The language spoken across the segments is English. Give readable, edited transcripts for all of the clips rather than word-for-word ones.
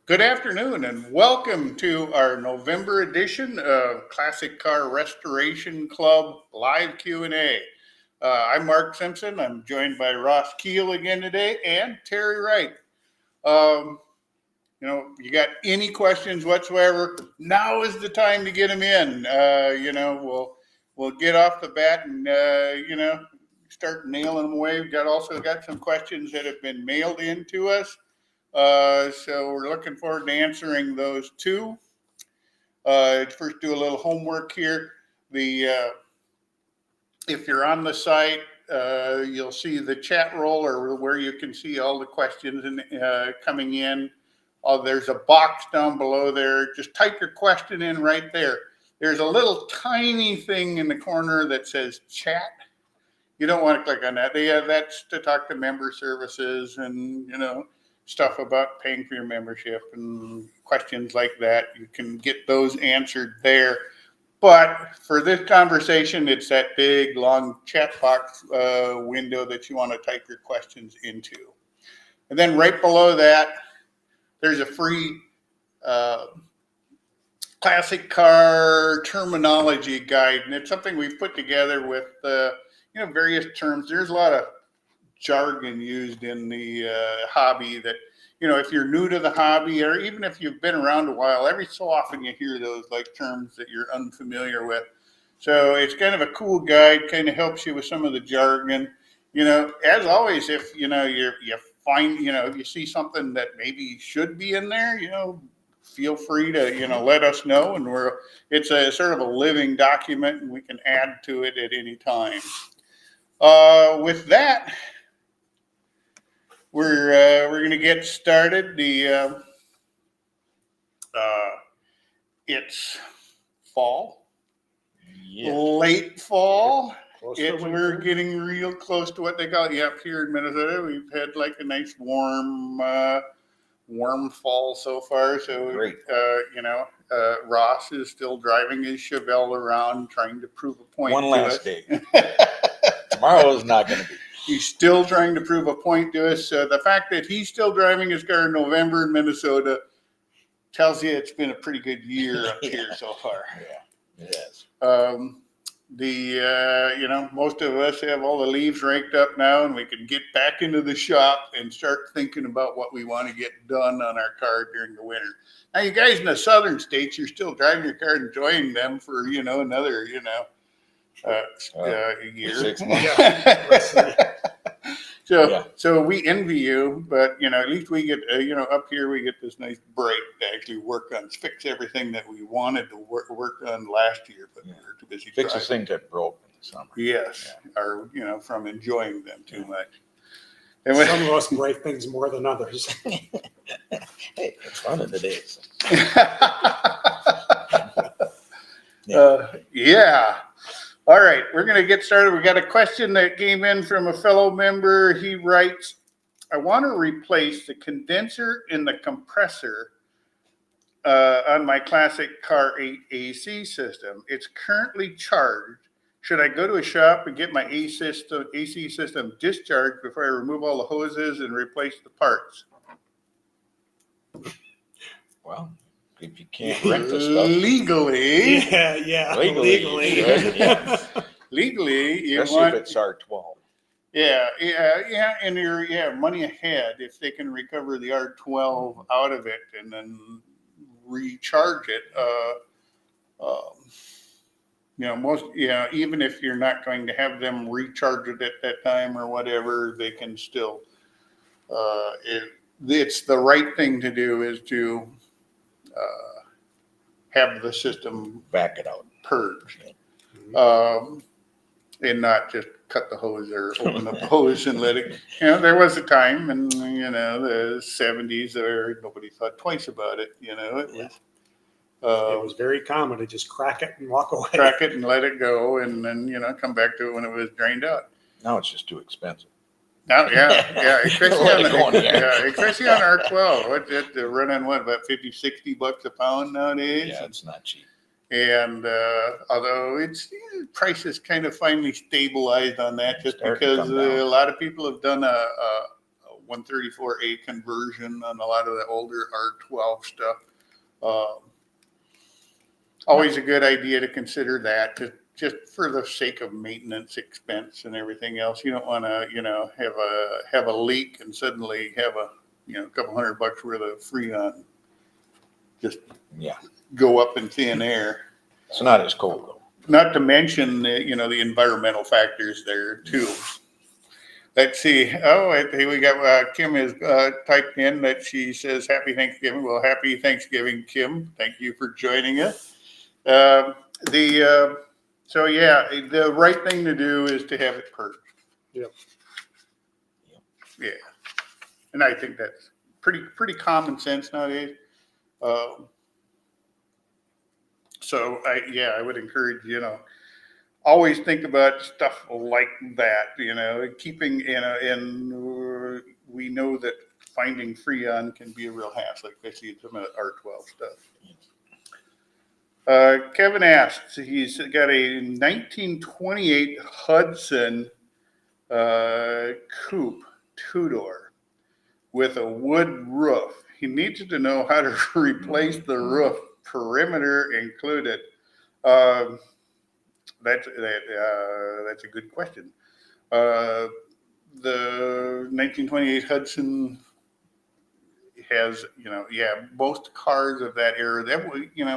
Good afternoon and welcome to our November edition of Classic Car Restoration Club live Q&A. I'm Mark Simpson. I'm joined by Ross Keel again today and Terry Wright. You got any questions whatsoever, now is the time to get them in. We'll get off the bat and, start nailing them away. We've also got some questions that have been mailed in to us. So we're looking forward to answering those too. First, do a little homework here. If you're on the site, you'll see the chat roll or where you can see all the questions coming in. There's a box down below there. Just type your question in right there. There's a little tiny thing in the corner that says chat. You don't want to click on that. That's to talk to member services and, stuff about paying for your membership and questions like that. You can get those answered there. But for this conversation, it's that big, long chat box window that you want to type your questions into. And then right below that, there's a free classic car terminology guide. And it's something we've put together with, various terms. There's a lot of jargon used in the hobby that, if you're new to the hobby or even if you've been around a while, every so often you hear those like terms that you're unfamiliar with. So it's kind of a cool guide, kind of helps you with some of the jargon. As always, if you find, if you see something that maybe should be in there, feel free to, let us know, and it's a sort of a living document and we can add to it at any time. With that, we're going to get started. It's fall, late fall. We're getting real close to what they call it. Yeah, up here in Minnesota, we've had like a nice warm fall so far. So great. Ross is still driving his Chevelle around, trying to prove a point. One last day. Tomorrow is not going to be. He's still trying to prove a point to us. The fact that he's still driving his car in November in Minnesota tells you it's been a pretty good year up here so far. Yeah, it has. Most of us have all the leaves raked up now, and we can get back into the shop and start thinking about what we want to get done on our car during the winter. Now, you guys in the southern states, you're still driving your car, enjoying them for, another, year. 6 months. So we envy you, but at least we get up here we get this nice break to actually work on, fix everything that we wanted to work on last year, but we were too busy. Fix the things that broke in the summer. Yes, or from enjoying them too much. And some of us break things more than others. Hey, it's one of the days. Yeah. All right, we're going to get started. We got a question that came in from a fellow member. He writes, I want to replace the condenser in the compressor on my classic Car 8 AC system. It's currently charged. Should I go to a shop and get my AC system discharged before I remove all the hoses and replace the parts? Well, if you can't rent the stuff legally, legally, legally, especially if it's R12. Yeah, and you're money ahead if they can recover the R12 out of it and then recharge it. Even if you're not going to have them recharge it at that time or whatever, they can still. It's the right thing to do is to have the system back it out, purged, and not just cut the hose or open up the hose and let it. There was a time in the 70s where nobody thought twice about it. It was very common to just crack it and walk away. Crack it and let it go, and then come back to it when it was drained out. Now it's just too expensive. Now, especially on R12. What's it running? About $50-$60 a pound nowadays? Yeah, it's not cheap. And although prices kind of finally stabilized on that, just because a lot of people have done a 134A conversion on a lot of the older R12 stuff. Always a good idea to consider that, just for the sake of maintenance expense and everything else. You don't want to, have a leak and suddenly have a couple $100 worth of Freon just Yeah. go up in thin air. It's not as cold though. Not to mention the environmental factors there too. Let's see. Oh, I think we got Kim has typed in that she says Happy Thanksgiving. Well, Happy Thanksgiving, Kim. Thank you for joining us. So yeah, the right thing to do is to have it purged. Yep. Yeah, and I think that's pretty common sense nowadays. So I would encourage, always think about stuff like that, keeping and we know that finding Freon can be a real hassle, especially some of the R12 stuff. Kevin asks, he's got a 1928 Hudson coupe, two-door, with a wood roof. He needs to know how to replace the roof, perimeter included. That's a good question. The 1928 Hudson has, most cars of that era, that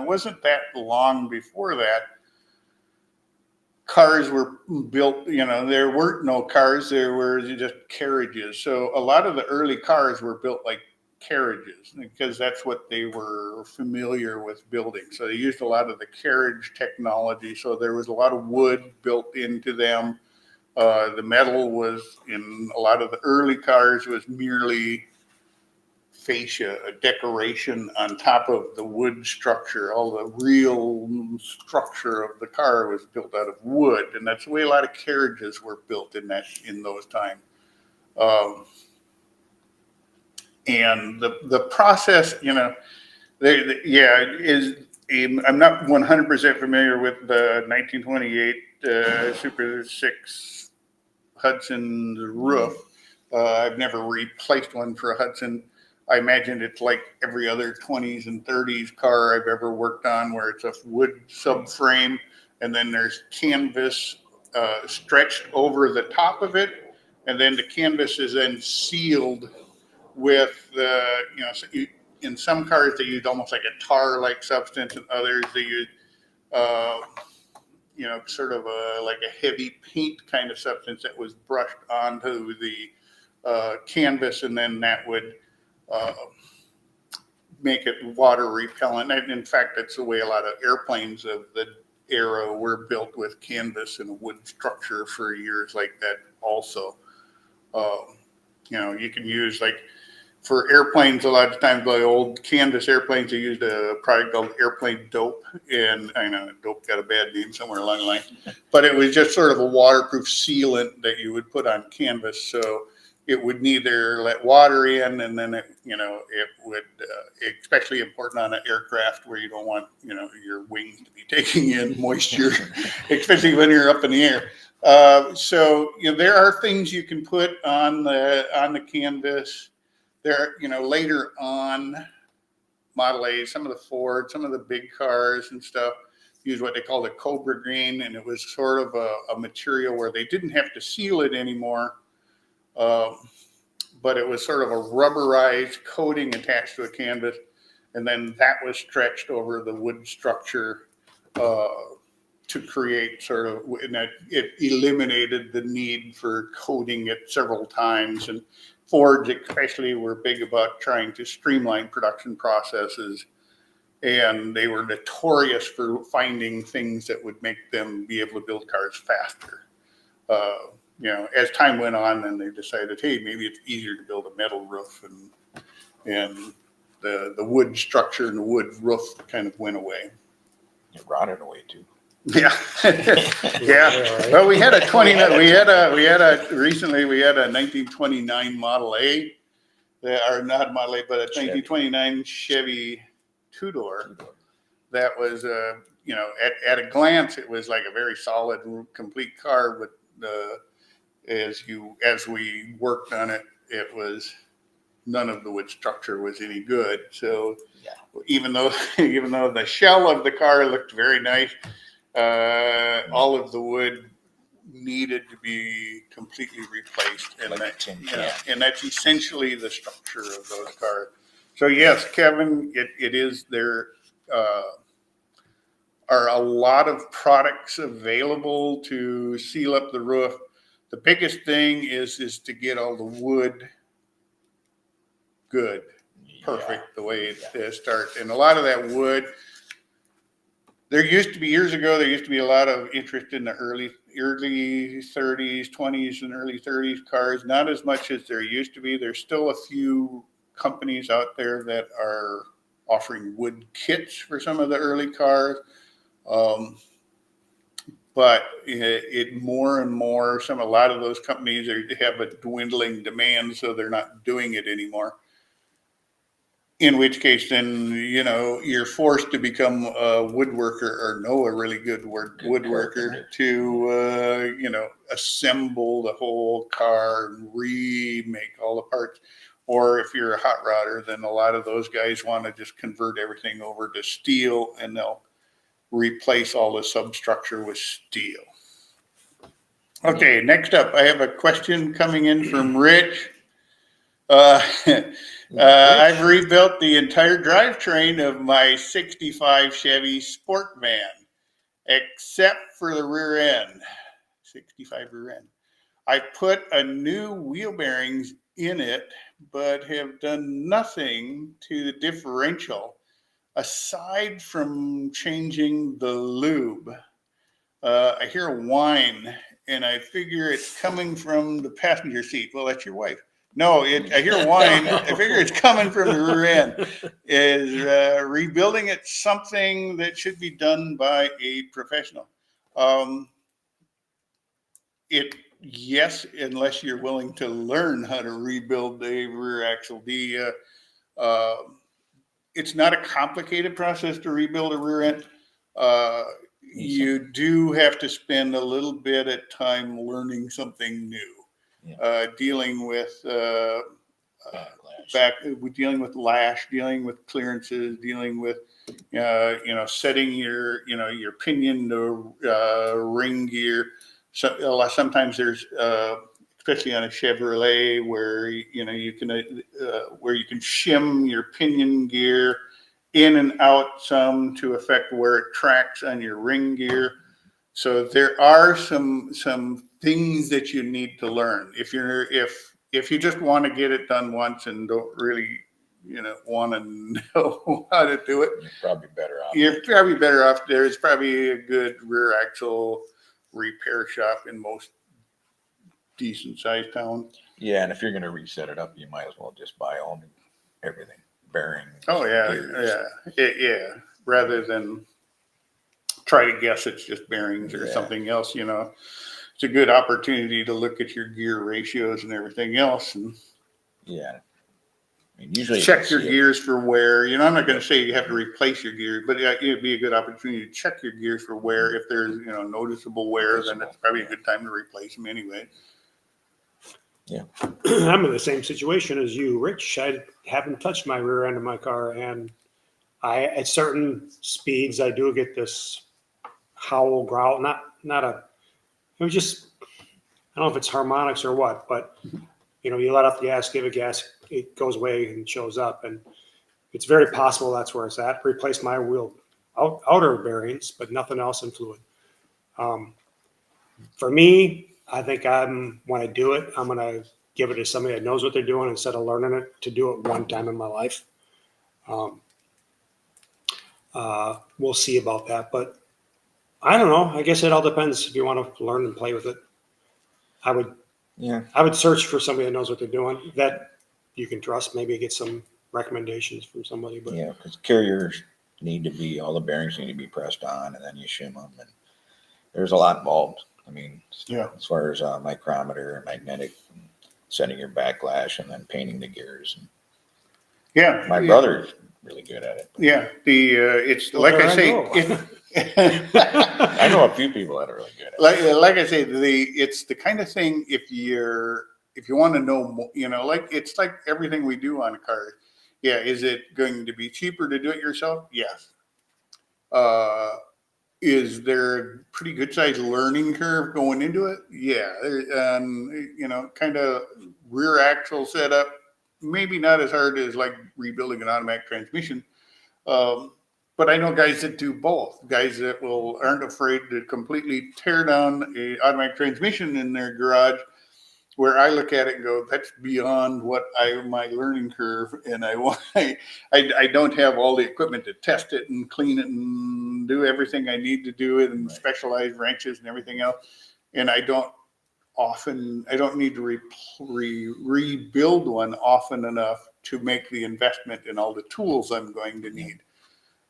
wasn't that long before that. Cars were built, there weren't no cars, there were just carriages. So a lot of the early cars were built like carriages because that's what they were familiar with building. So they used a lot of the carriage technology. So there was a lot of wood built into them. The metal was in a lot of the early cars was merely fascia, a decoration on top of the wood structure. All the real structure of the car was built out of wood, and that's the way a lot of carriages were built in those times. And the process, I'm not 100% familiar with the 1928 Super 6 Hudson roof. I've never replaced one for a Hudson. I imagine it's like every other 20s and 30s car I've ever worked on, where it's a wood subframe and then there's canvas stretched over the top of it, and then the canvas is then sealed with in some cars they use almost like a tar-like substance, and others they use sort of like a heavy paint kind of substance that was brushed onto the canvas, and then that would make it water repellent. And in fact, that's the way a lot of airplanes of the era were built, with canvas and a wood structure for years like that also. You can use, like, for airplanes, a lot of times, the old canvas airplanes, they used a product called airplane dope. And I know dope got a bad name somewhere along the line, but it was just sort of a waterproof sealant that you would put on canvas. So it would neither let water in, and then it would, especially important on an aircraft where you don't want, your wings to be taking in moisture, especially when you're up in the air. So there are things you can put on the canvas. There, later on, Model A, some of the Ford, some of the big cars and stuff use what they call the Cobra green, and it was sort of a material where they didn't have to seal it anymore, but it was sort of a rubberized coating attached to a canvas, and then that was stretched over the wood structure to create sort of, and that it eliminated the need for coating it several times. And Fords especially were big about trying to streamline production processes, and they were notorious for finding things that would make them be able to build cars faster. As time went on, then they decided, hey, maybe it's easier to build a metal roof, and the wood structure and the wood roof kind of went away. It rotted away too. Yeah. Yeah. Well, recently we had a 1929 Model A, or not Model A, but a 1929 Chevy two-door that was, at a glance, it was like a very solid, complete car. But as we worked on it, none of the wood structure was any good. So Yeah. even though the shell of the car looked very nice, all of the wood needed to be completely replaced, and Like a that, tin you know, can. and that's essentially the structure of those cars. So yes, Kevin, it is there. Are a lot of products available to seal up the roof. The biggest thing is to get all the wood good, perfect, the way it starts. And a lot of that wood, there used to be years ago, there used to be a lot of interest in the early 30s, 20s, and early 30s cars. Not as much as there used to be. There's still a few companies out there that are offering wood kits for some of the early cars. But it more and more, a lot of those companies have a dwindling demand, so they're not doing it anymore. In which case, then, you know, you're forced to become a woodworker or know a really good woodworker carpenter. to, you know, assemble the whole car and remake all the parts. Or if you're a hot rodder, then a lot of those guys want to just convert everything over to steel, and they'll replace all the substructure with steel. Okay, next up, I have a question coming in from Rich. I've rebuilt the entire drivetrain of my 65 Chevy Sport Van, except for the rear end, 65 rear end. I put a new wheel bearings in it, but have done nothing to the differential aside from changing the lube. I hear a whine, and I figure it's coming from the passenger seat. Well, that's your wife. No, I hear a whine. I figure it's coming from the rear end. Is rebuilding it something that should be done by a professional? Yes, unless you're willing to learn how to rebuild a rear axle. It's not a complicated process to rebuild a rear end. You do have to spend a little bit of time learning something new, dealing with dealing with lash, dealing with clearances, dealing with setting your pinion to ring gear. So sometimes there's especially on a Chevrolet, where you can shim your pinion gear in and out some to affect where it tracks on your ring gear. So there are some things that you need to learn if you just want to get it done once and don't really want to know how to do it. You're probably better off. There's probably a good rear axle repair shop in most decent sized town. Yeah, and if you're going to reset it up, you might as well just buy all new everything, bearings. Oh yeah, yeah. Rather than try to guess it's just bearings or something else, it's a good opportunity to look at your gear ratios and everything else, and usually check your gears for wear. I'm not going to say you have to replace your gears, but it'd be a good opportunity to check your gears for wear. If there's noticeable wear, then it's probably a good time to replace them anyway. Yeah, I'm in the same situation as you, Rich. I haven't touched my rear end of my car, and at certain speeds I do get this howl, growl. It was just, I don't know if it's harmonics or what, but you let off the gas, give it gas, it goes away and shows up, and it's very possible that's where it's at. Replace my wheel outer bearings, but nothing else in fluid. For me, I think when I do it, I'm going to give it to somebody that knows what they're doing instead of learning it to do it one time in my life. We'll see about that, but I don't know. I guess it all depends if you want to learn and play with it. I would search for somebody that knows what they're doing, that you can trust, maybe get some recommendations from somebody. But because carriers all the bearings need to be pressed on, and then you shim them, and there's a lot involved. As far as micrometer and magnetic, and setting your backlash, and then painting the gears. My brother's really good at it. Yeah, it's like I say. I know a few people that are really good at it. Like I say, it's the kind of thing, if you're if you want to know more, you know, like it's like everything we do on a car. Yeah, is it going to be cheaper to do it yourself? Yes. Is there a pretty good sized learning curve going into it? Yeah, you know, kind of rear axle setup, maybe not as hard as like rebuilding an automatic transmission. But I know guys that do both. Guys that aren't afraid to completely tear down a automatic transmission in their garage. Where I look at it and go, that's beyond what my learning curve, and I don't have all the equipment to test it and clean it and do everything I need to do it and specialized wrenches and everything else. And I don't need to rebuild one often enough to make the investment in all the tools I'm going to need.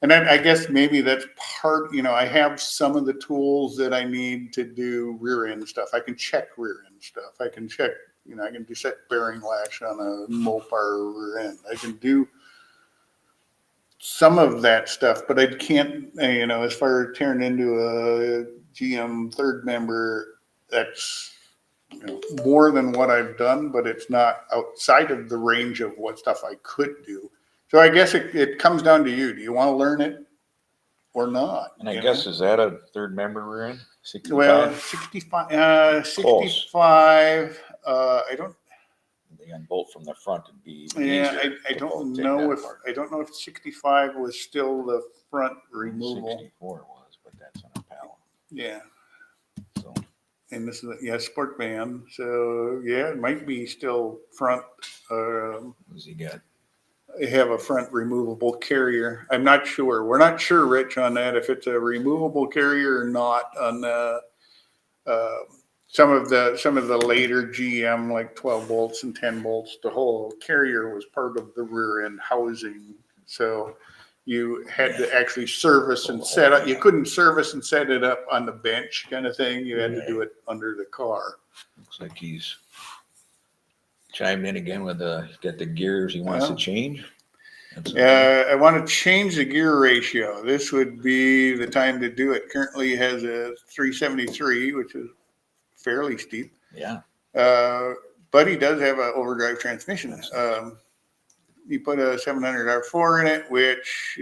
And I guess maybe that's part, you know, I have some of the tools that I need to do rear end stuff. I can check rear end stuff. I can check, you know, I can do set bearing lash on a Mopar rear end. I can do some of that stuff, but I can't, you know, as far as tearing into a GM third member, that's, you know, more than what I've done, but it's not outside of the range of what stuff I could do. So I guess it comes down to you. Do you want to learn it or not? And I guess, is that a third member we're in? 65? Well, 65, I don't. They unbolt from the front and be Yeah, easier I to don't take know that if, apart. I don't know if 65 was still the front removal. 64 was, but that's on a pallet. Yeah. So, And this is, sport van. So yeah, it might be still front, what's he got? have a front removable carrier. I'm not sure. We're not sure, Rich, on that, if it's a removable carrier or not on some of the later GM, like 12 bolts and 10 bolts, the whole carrier was part of the rear end housing. So you had to actually service and set up. You couldn't service and set it up on the bench kind of thing. You had to do it under the car. Looks like he's chimed in again with he's got the gears he wants to change. I want to change the gear ratio. This would be the time to do it. Currently has a 373, which is fairly steep. Yeah. But he does have an overdrive transmission. He put a 700 R4 in it, which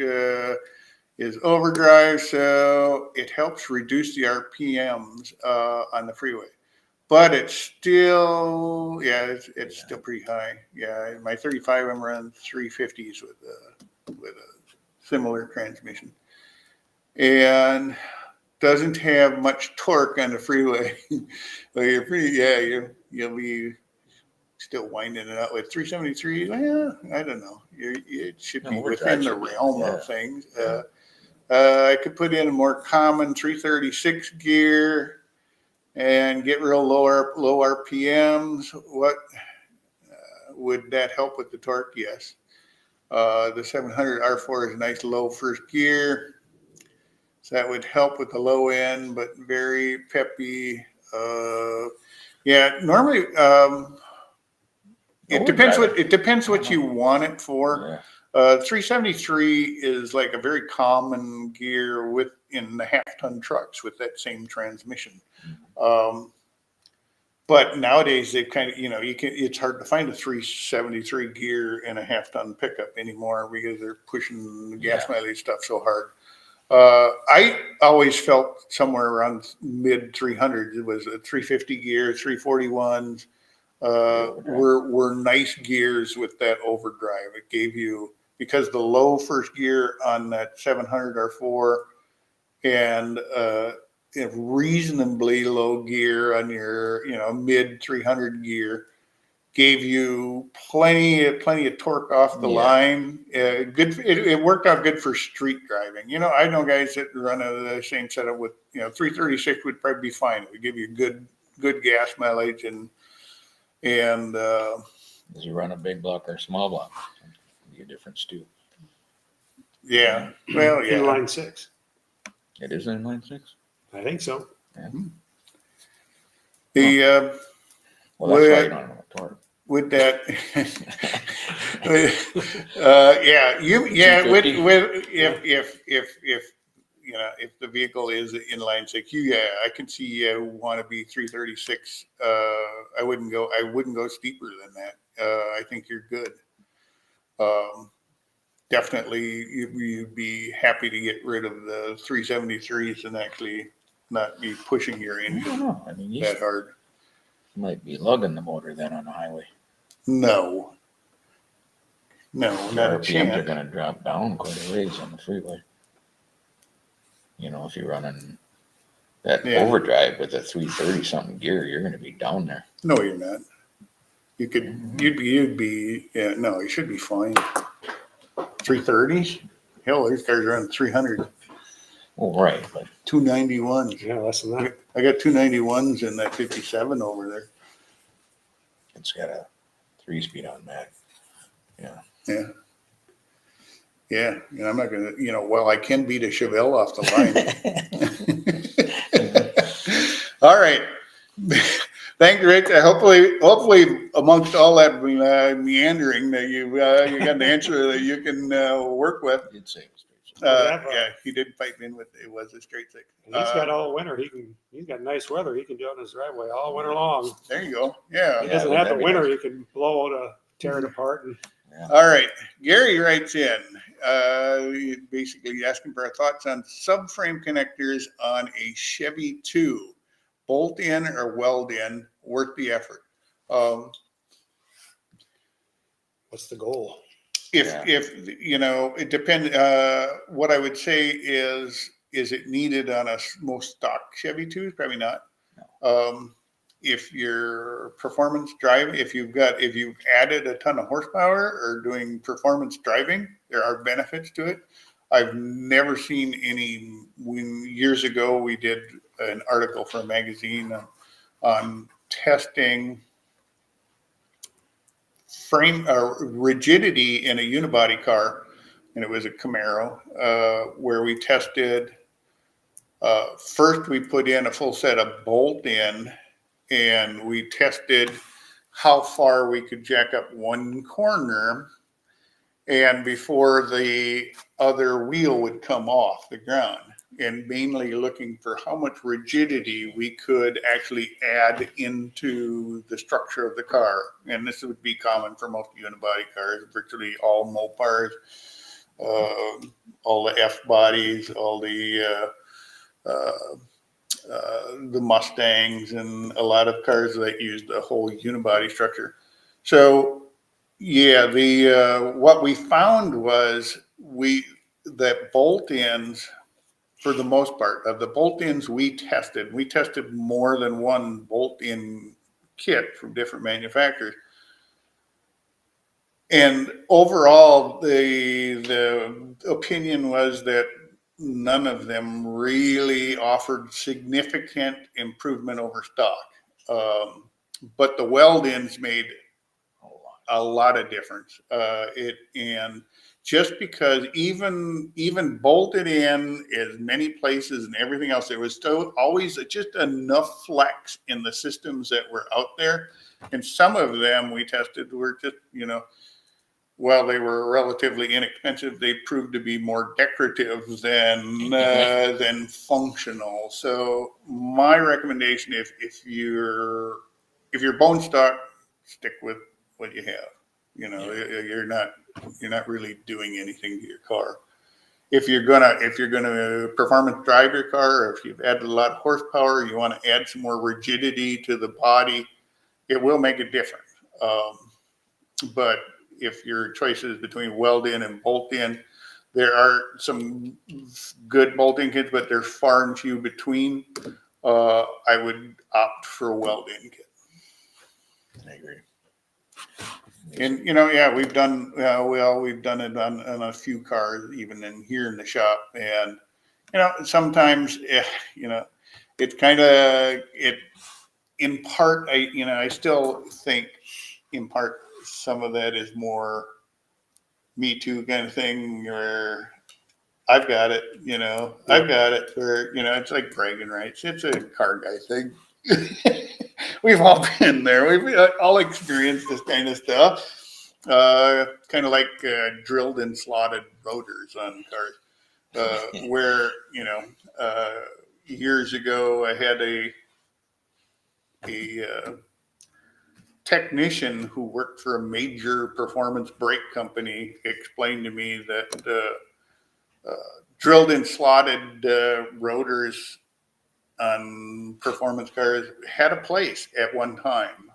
is overdrive, so it helps reduce the RPMs on the freeway. But it's still, it's still pretty high. Yeah, my 35, I'm running 350s with a similar transmission, and doesn't have much torque on the freeway. But you'll be still winding it out with 373. Well, I don't know. It should be within the realm of things. I could put in a more common 336 gear and get real low RPMs. What would that help with the torque? Yes. The 700 R4 is a nice low first gear, so that would help with the low end, but very peppy. Normally it depends what you want it for. 373 is like a very common gear in the half-ton trucks with that same transmission. But nowadays they've kind of, it's hard to find a 373 gear in a half-ton pickup anymore because they're pushing the gas mileage stuff so hard. I always felt somewhere around mid 300s. It was a 350 gear, 341s were nice gears with that overdrive. It gave you, because the low first gear on that 700 R4 and reasonably low gear on your mid 300 gear gave you plenty of torque off the line. It worked out good for street driving. I know guys that run the same setup with 336 would probably be fine. It would give you good gas mileage and does you run a big block or a small block? Be a difference too. Yeah. Well, yeah. Inline 6. It is inline 6. I think so. Yeah. Well, that's why you don't know torque. With that, if if the vehicle is inline six, I can see you want to be 336. I wouldn't go steeper than that. I think you're good. Definitely you'd be happy to get rid of the 373s and actually not be pushing your I don't engine know. I mean, you that hard. might be lugging the motor then on the highway. No, Your not a RPMs are chance. going to drop down quite a ways on the freeway. If you're running that Yeah. overdrive with a 330 something gear, you're going to be down there. No, you're not. You'd be, yeah, no, you should be fine. 330s? Hell, there's cars around 300, Well, right, but 291s. Yeah, less than that. I got 291s in that 57 over there. it's got a 3-speed automatic. Yeah. Yeah. And I'm not going to, I can beat a Chevelle off the line. All right. Thank you, Rich. Hopefully, amongst all that meandering, that you got an answer that you can work with. You'd say it was pretty simple. Yeah, he did pipe in with it was a straight six. He's got all winter. He's got nice weather. He can do it on his driveway all winter long. There you go. Yeah. He Yeah, doesn't wouldn't have the that be winter. nice? You can blow to tear it apart. And All right. Gary writes in, basically asking for our thoughts on subframe connectors on a Chevy 2. Bolt in or weld in, worth the effort. what's the goal? If it depends. What I would say is it needed on a most stock Chevy 2s? Probably not. If your performance driving, if you've added a ton of horsepower or doing performance driving, there are benefits to it. I've never seen any. Years ago, we did an article for a magazine on testing frame rigidity in a unibody car, and it was a Camaro, where we tested. First, we put in a full set of bolt in, and we tested how far we could jack up one corner, and before the other wheel would come off the ground, and mainly looking for how much rigidity we could actually add into the structure of the car. And this would be common for most unibody cars, virtually all Mopars, all the F bodies, all the Mustangs, and a lot of cars that use the whole unibody structure. So yeah, what we found was that bolt-ins, for the most part, of the bolt-ins we tested more than one bolt-in kit from different manufacturers. And overall, the opinion was that none of them really offered significant improvement over stock. But the weld-ins made a lot of difference. And just because even bolted in as many places and everything else, there was still always just enough flex in the systems that were out there. And some of them we tested were just, while they were relatively inexpensive, they proved to be more decorative than functional. So my recommendation, if you're bone stock, stick with what you have. You're not really doing anything to your car. If you're gonna performance drive your car, or if you've added a lot of horsepower, you want to add some more rigidity to the body, it will make a difference. But if your choice is between weld in and bolt in, there are some good bolting kits, but they're far and few between. I would opt for a weld in kit. I agree. And we've done it on a few cars, even here in the shop. And sometimes it's kind of in part. I still think in part some of that is more Me Too kind of thing, where I've got it. I've got it. Where it's like bragging rights. It's a car guy thing. We've all been there. We've all experienced this kind of stuff. Kind of like drilled and slotted rotors on cars. where, years ago I had a technician who worked for a major performance brake company explained to me that drilled and slotted rotors on performance cars had a place at one time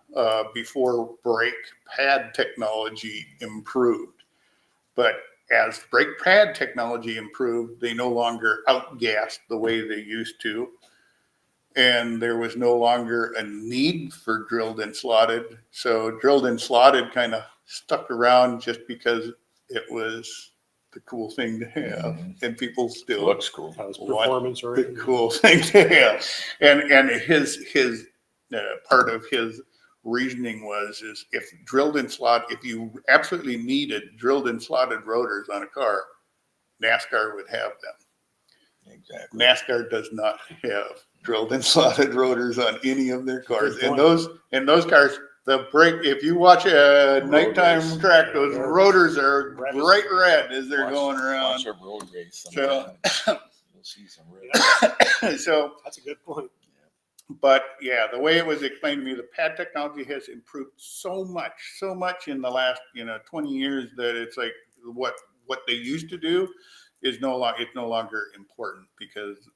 before brake pad technology improved. But as brake pad technology improved, they no longer outgassed the way they used to. And there was no longer a need for drilled and slotted. So drilled and slotted kind of stuck around just because it was the cool thing to have. And people still Looks cool. That was want performance, the right? cool thing to have. And his part of his reasoning is if you absolutely needed drilled and slotted rotors on a car, NASCAR would have them. Exactly. NASCAR does not have drilled and slotted rotors on any of their cars. Good And those cars, the brake, if you watch a nighttime race. track, those Yeah, rotors are red bright as- red as they're Watch- going around. Watch a road race So- sometime. You'll see some red. So, That's a good point. but yeah, the way it was explained to me, the pad technology has improved so much in the last 20 years that it's like what they used to do is no longer important because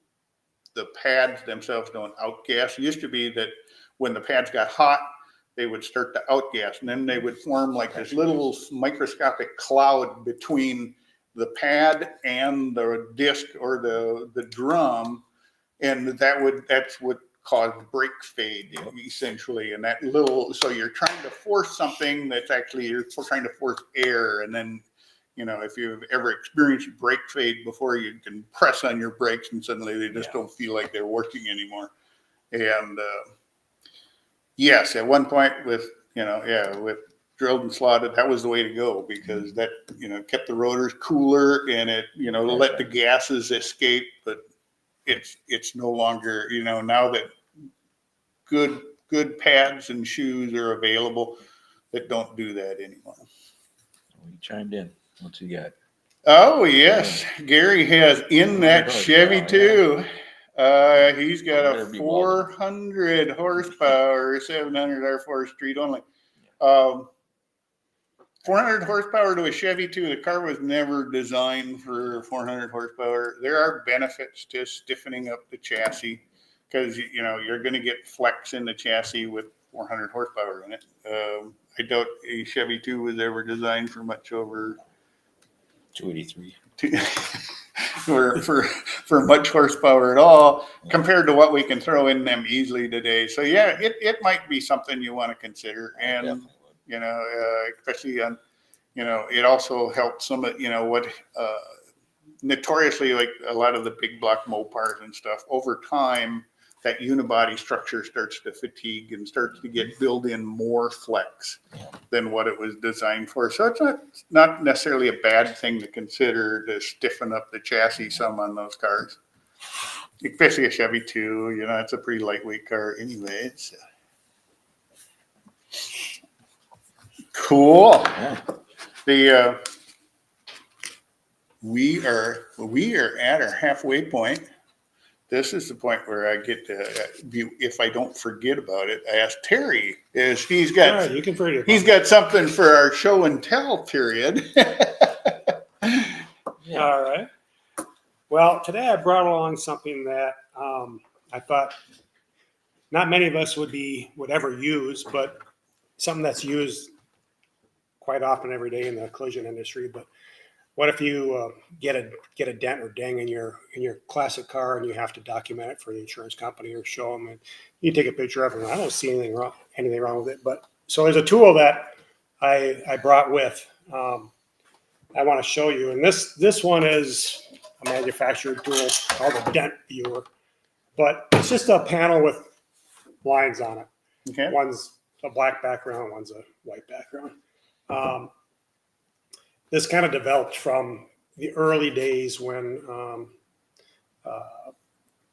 the pads themselves don't outgas. It used to be that when the pads got hot, they would start to outgas, and then they would form like this little microscopic cloud between the pad and the disc or the drum, and that's what caused brake fade essentially. And that little, so you're trying to force something that's actually you're trying to force air, and then if you've ever experienced brake fade before, you can press on your brakes and suddenly they just don't feel like they're working anymore. And yes, at one point with drilled and slotted, that was the way to go because that kept the rotors cooler and it let the gases escape. But it's no longer now that good pads and shoes are available that don't do that anymore. We chimed in. What's he got? Oh yes, Gary has in that Chevy too. He's got a 400 horsepower, 700 R4 street only. 400 horsepower to a Chevy too. The car was never designed for 400 horsepower. There are benefits to stiffening up the chassis because you're going to get flex in the chassis with 400 horsepower in it. I doubt a Chevy 2 was ever designed for much over 283. for much horsepower at all compared to what we can throw in them easily today. So yeah, it might be something you want to consider, and especially on it also helps some of what notoriously like a lot of the big block Mopars and stuff over time. That unibody structure starts to fatigue and starts to get built in more flex than what it was designed for. So it's not necessarily a bad thing to consider to stiffen up the chassis some on those cars, especially a Chevy 2. It's a pretty lightweight car anyway. So. Cool. Yeah. We are at our halfway point. This is the point where I get to, if I don't forget about it, I ask Terry, he's got something for our show and tell period. All right. Well, today I brought along something that I thought not many of us would ever use, but something that's used quite often every day in the collision industry. But what if you get a dent or ding in your classic car and you have to document it for the insurance company or show them, and you take a picture of it? And I don't see anything wrong with it. But so there's a tool that I brought with. I want to show you, and this one is a manufactured tool called a dent viewer, but it's just a panel with lines on it. Okay. One's a black background, one's a white background. This kind of developed from the early days when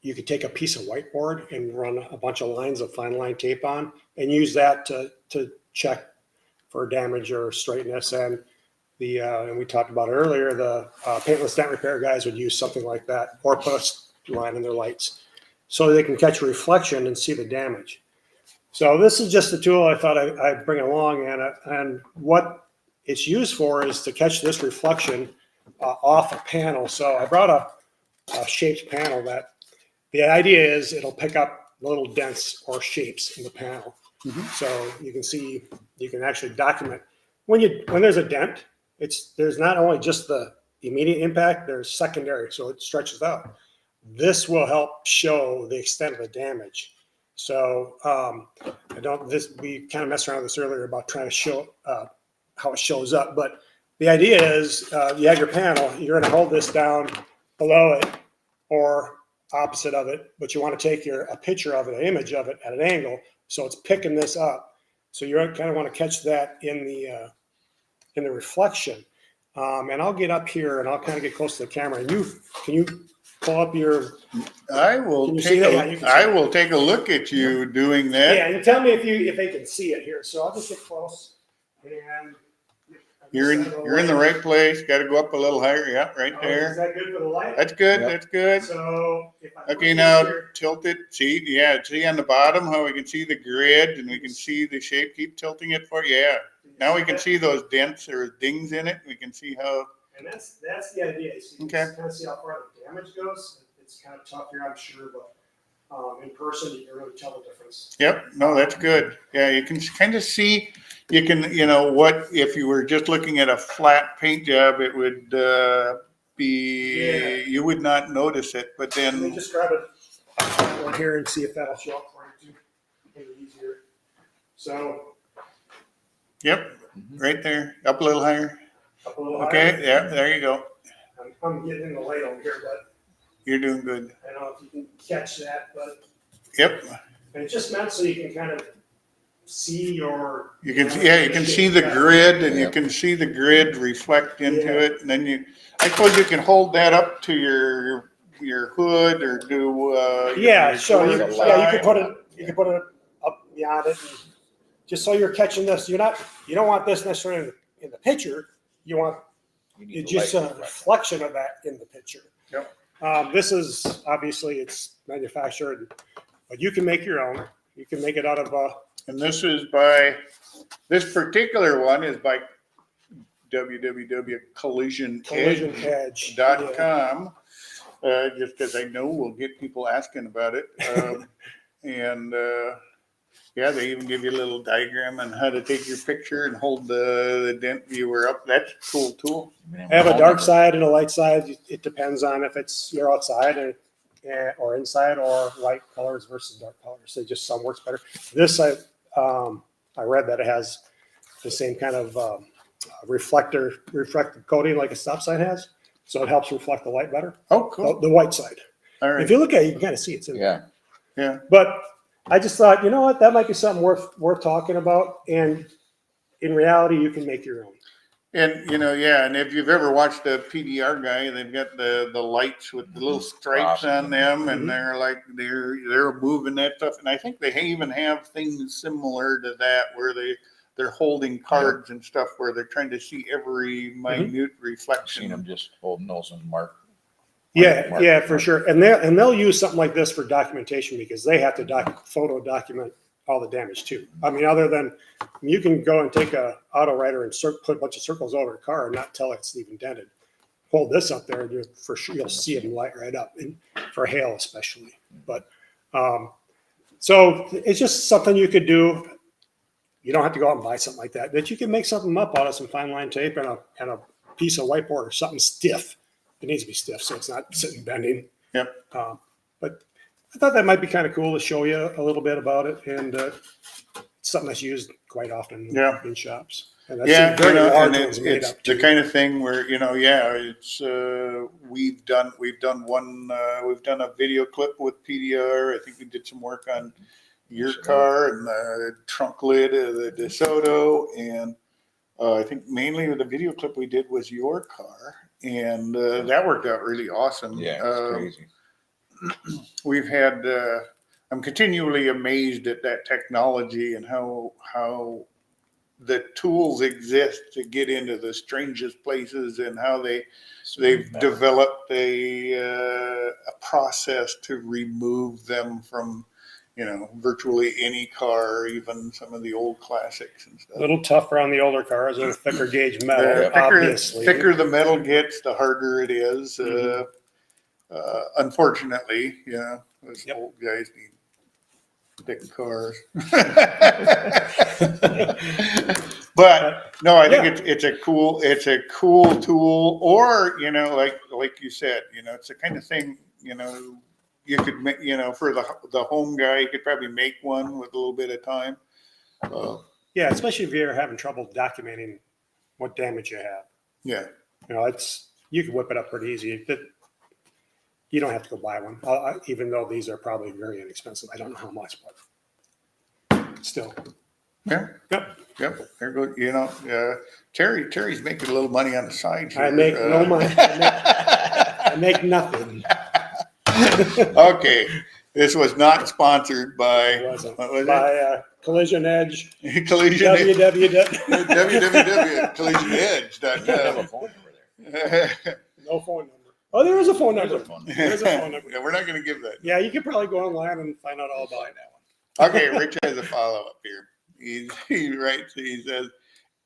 you could take a piece of whiteboard and run a bunch of lines of fine line tape on and use that to check for damage or straightness. And And we talked about it earlier, the paintless dent repair guys would use something like that or put a line in their lights so they can catch a reflection and see the damage. So this is just a tool I thought I'd bring along, and what it's used for is to catch this reflection off a panel. So I brought a shaped panel that the idea is it'll pick up little dents or shapes in the panel. So you can see, you can actually document when there's a dent. There's not only just the immediate impact, there's secondary, so it stretches out. This will help show the extent of the damage. So we kind of messed around with this earlier about trying to show how it shows up, but the idea is you have your panel, you're going to hold this down below it or opposite of it, but you want to take a picture of it, an image of it at an angle, so it's picking this up. So you kind of want to catch that in the reflection. And I'll get up here and I'll kind of get close to the camera. And can you pull up your? I will take a look at you doing that. Yeah, you tell me if they can see it here. So I'll just get close. And you're in the right place. Got to go up a little higher. Yeah, right there. Is that good for the light? That's good. Yep. That's good. So okay, now tilt it. See on the bottom how we can see the grid and we can see the shape. Keep tilting it for yeah. Now we can see those dents or dings in it. We can see how. And that's the idea. So you okay. can kind of see how far the damage goes. It's kind of tough here, I'm sure, but in person you can really tell the difference. Yep. No, that's good. Yeah, you can kind of see. You can, what if you were just looking at a flat paint job, it would be you would not notice it. But then let me just grab it one here and see if that'll show up for you too. Maybe easier. So. Yep, right there. Up a little higher. Up a little okay, higher. Yeah, there you go. I'm getting in the light over here, but you're doing good. I don't know if you can catch that, but yep. And it's just meant so you can kind of see your. You can see the grid, and you can see the grid reflect into it, and then I suppose you can hold that up to your hood or do. You can put it up beyond it. And, just so you're catching this, you don't want this necessarily in the picture. You want just a reflection of that in the picture. Yep. This is obviously it's manufactured, but you can make your own. You can make it out of and this particular one is by www.collisionedge.com. Just because I know we'll get people asking about it, and. Yeah, they even give you a little diagram on how to take your picture and hold the dent viewer up. That's a cool tool. I have a dark side and a light side. It depends on if you're outside or inside or light colors versus dark colors. So just some works better. This I read that it has the same kind of reflective coating like a stop sign has, so it helps reflect the light better. Oh, cool. The white side. All right. If you look at it, you can kind of see it's in there. Yeah. But I just thought, you know what, that might be something worth talking about. And in reality, you can make your own. And and if you've ever watched the PDR guy, they've got the lights with the little stripes on them, and they're like they're moving that stuff. And I think they even have things similar to that where they're holding cards and stuff where they're trying to see every minute reflection. I've seen them just holding those and mark. Yeah, for sure. And they'll use something like this for documentation because they have to photo document all the damage too. I mean, other than you can go and take a auto writer and put a bunch of circles over a car and not tell it's even dented. Hold this up there and for sure you'll see it light right up, and for hail especially. But so it's just something you could do. You don't have to go out and buy something like that. But you can make something up out of some fine line tape and a piece of whiteboard or something stiff. It needs to be stiff, so it's not sitting bending. Yep. But I thought that might be kind of cool to show you a little bit about it, and it's something that's used quite often in shops. And that's it's the kind of thing where it's we've done a video clip with PDR. I think we did some work on your car and the trunk lid of the DeSoto, and I think mainly the video clip we did was your car. And that worked out really awesome. Yeah, it's crazy. We've had. I'm continually amazed at that technology and how the tools exist to get into the strangest places, and how they've developed a process to remove them from, virtually any car, even some of the old classics and A stuff. little tougher on the older cars, a little thicker gauge metal, The obviously. thicker the metal gets, the harder it is. Mhm. Unfortunately, those Yep. old guys need thick cars. But no, I think it's a cool tool. Or like you said, it's the kind of thing, you could make, for the home guy, you could probably make one with a little bit of time. Yeah, especially if you're having trouble documenting what damage you have. Yeah. You can whip it up pretty easy. You don't have to go buy one, even though these are probably very inexpensive. I don't know how much, but still. Yeah. Yep. There goes, Terry's making a little money on the side here. I make no money. I make nothing. Okay. This was not sponsored by, It wasn't. what was By Collision Edge. it? Collision www.collisionedge.com. have a phone number there. No phone number. Oh, there is a phone number. There's a phone number. Yeah, we're not going to give that. Yeah, you could probably go online and find out all about it. Okay, Rich has a follow-up here. He writes, he says,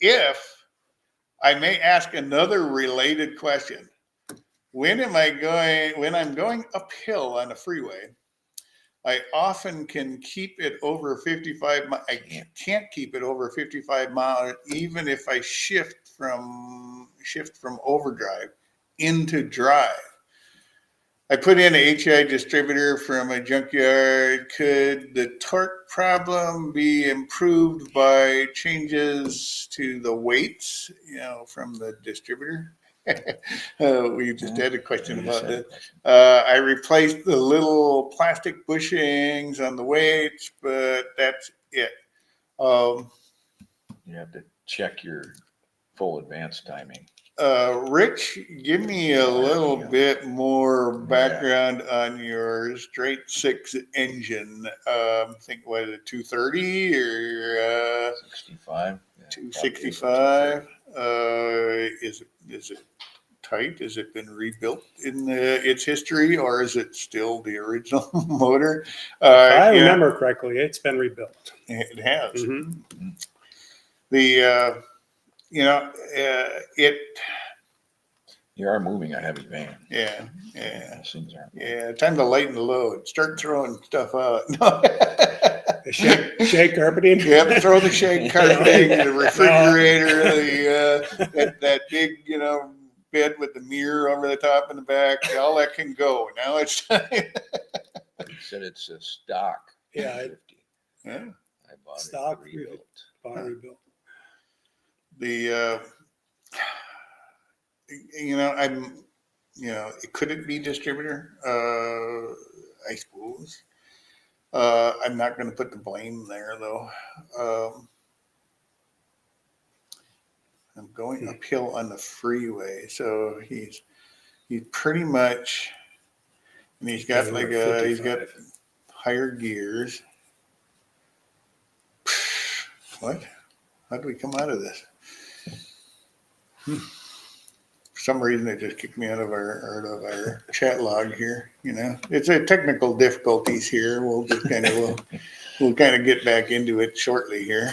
if I may ask another related question, when I'm going uphill on a freeway, I often can keep it over 55. I can't keep it over 55 miles, even if I shift from overdrive into drive. I put in a HI distributor from a junkyard. Could the torque problem be improved by changes to the weights, from the distributor? We just had a question about that. I replaced the little plastic bushings on the weights, but that's it. You have to check your full advance timing. Rich, give me a little bit more background on your straight six engine. I think, what is it, 230 or 65? 265? Is it tight? Has it been rebuilt in its history, or is it still the original motor? If I remember correctly, it's been rebuilt. It has. Mm-hmm. You are moving a heavy van. Yeah. Yeah. Time to lighten the load. Start throwing stuff out. Shag carpeting. Yep, throw the shag carpeting, the refrigerator, that big, bed with the mirror over the top and the back. All that can go. Now it's time. You said it's a stock. Yeah. 50. Yeah. I bought Stock it rebuilt. Rebuilt. Could it be distributor? I suppose. I'm not going to put the blame there, though. I'm going uphill on the freeway, so he's pretty much, and he's got he's got higher gears. What? How do we come out of this? For some reason, it just kicked me out of our chat log here. It's a technical difficulties here. We'll just we'll kind of get back into it shortly here.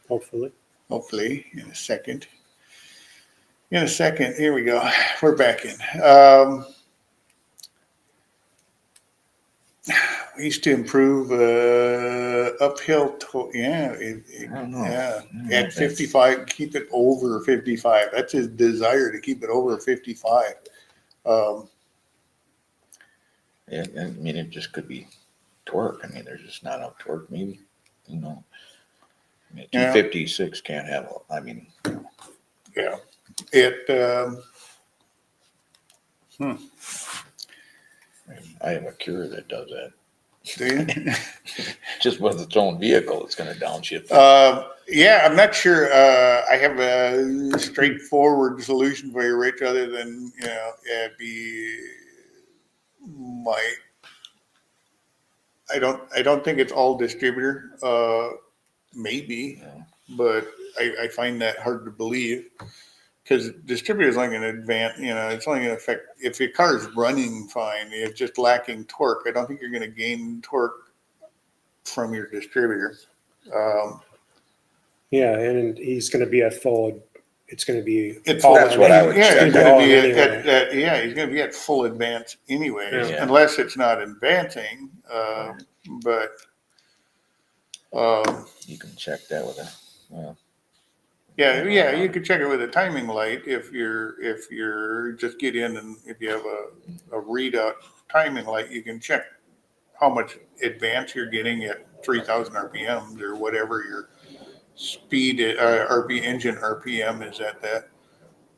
Hopefully, in a second. Here we go. We're back in. We used to improve uphill. At 55, keep it over 55. That's his desire, to keep it over 55. It just could be torque. There's just not enough torque, maybe. 256 can't have. Yeah. It. I have a Cure that does that. Do you? Just with its own vehicle, it's going to downshift. I'm not sure. I have a straightforward solution for you, Rich, other than I don't think it's all distributor. Maybe. but I find that hard to believe because distributors only going to advance, it's only going to affect, if your car is running fine, it's just lacking torque. I don't think you're going to gain torque from your distributor. Yeah, and he's going to be at full. It's going to be. It's all That's in what I any- would Yeah, check. he's It's going all to in be anyway. he's going to be at full advance anyways, Yeah. unless it's not advancing. But You can check that with a, well, yeah, you could check it with a timing light if you're just get in and if you have a readout timing light, you can check how much advance you're getting at 3,000 RPMs or whatever your speed engine RPM is at that,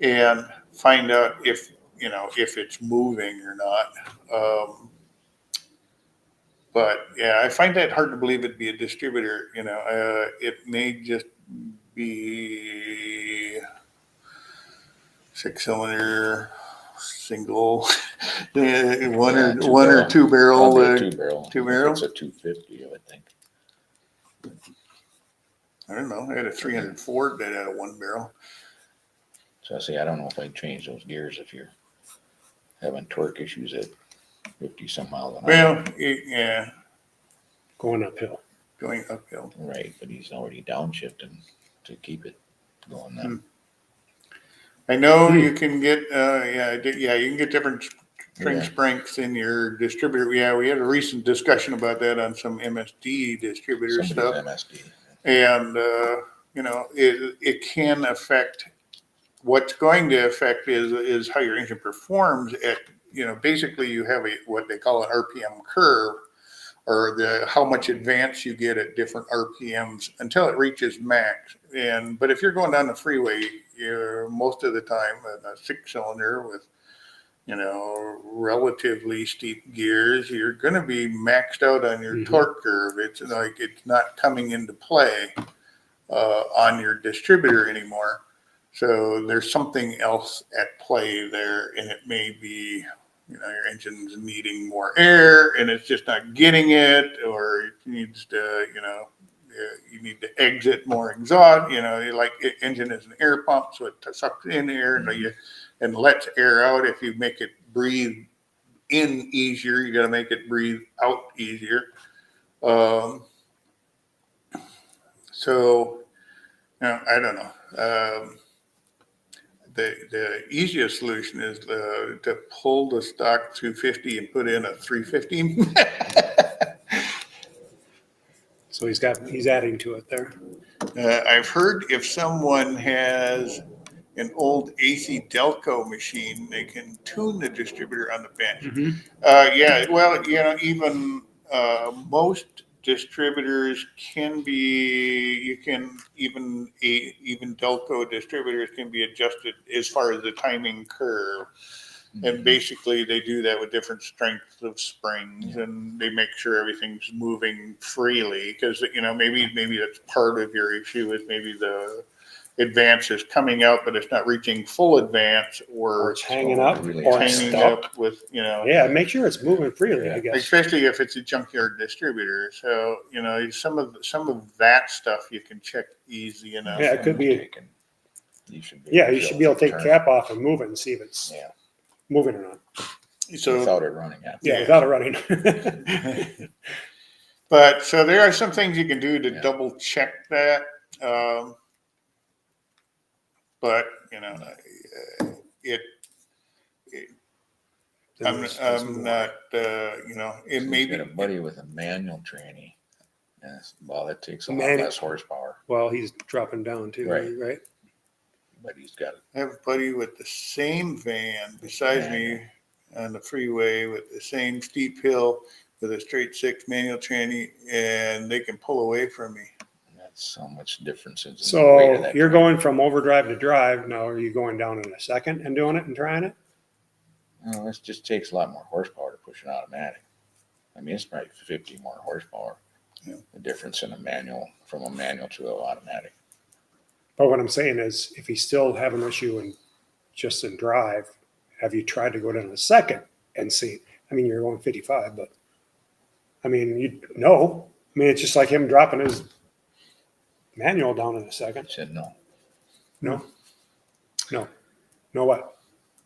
and find out if if it's moving or not. But yeah, I find that hard to believe it'd be a distributor. It may just be 6-cylinder single, one or two barrel. Probably a 2-barrel. two barrel? It's a 250, I would think. I don't know. I had a 300 Ford that had a 1 barrel. So I say, I don't know if I'd change those gears if you're having torque issues at 50 some miles an hour. Well, yeah, Going uphill. going uphill. Right, but he's already downshifting to keep it going then. I know you can get, you can get different string Yeah. strengths in your distributor. Yeah, we had a recent discussion about that on some MSD distributor Somebody's stuff. MSD. And, it can affect, what's going to affect is how your engine performs at, basically you have what they call an RPM curve, or how much advance you get at different RPMs until it reaches max. But if you're going down the freeway, you're most of the time a 6-cylinder with, relatively steep gears, you're going to be maxed out on your torque curve. It's like it's not coming into play on your distributor anymore. So there's something else at play there, and it may be, your engine's needing more air and it's just not getting it, or it needs to, you need to exit more exhaust. Like engine is an air pump, so it sucks in air and lets air out. If you make it breathe in easier, you got to make it breathe out easier. So, I don't know. The easiest solution is to pull the stock 250 and put in a 350. So he's adding to it there. I've heard if someone has an old AC Delco machine, they can tune the distributor on the bench. Yeah, well, even most distributors can be, even Delco distributors can be adjusted as far as the timing curve. And basically they do that with different strengths of springs, and they make sure everything's moving freely, because maybe that's part of your issue, is maybe the advance is coming out but it's not reaching full advance, or It's hanging up, really or it's hanging stuck. up with Yeah, make sure it's moving freely, I guess. especially if it's a junkyard distributor. So some of that stuff you can check easy enough. Yeah, it could be. You should be Yeah, you should be able to take the turn. cap off and move it and see if it's moving or not. So Without it running. Yeah, without it running. But so there are some things you can do to Yeah. double check that. But I'm not, it may Got a be, buddy with a manual tranny. Yes, well, that takes a lot Manual. less horsepower, Well, he's dropping down too, right? but he's got it. I have a buddy with the same van beside me on the freeway with the same steep hill with a straight 6 manual tranny, and they can pull away from me. That's so much difference. In the weight of So that you're tranny. going from overdrive to drive. Now, are you going down in a second and doing it and trying it? Well, this just takes a lot more horsepower to push an automatic. I mean, it's probably 50 more horsepower. Yeah. The difference in from a manual to an automatic. But what I'm saying is, if you still have an issue in drive, have you tried to go down a second and see? I mean, you're going 55, but I mean, it's just like him dropping his manual down in a second. I said no. No, no what?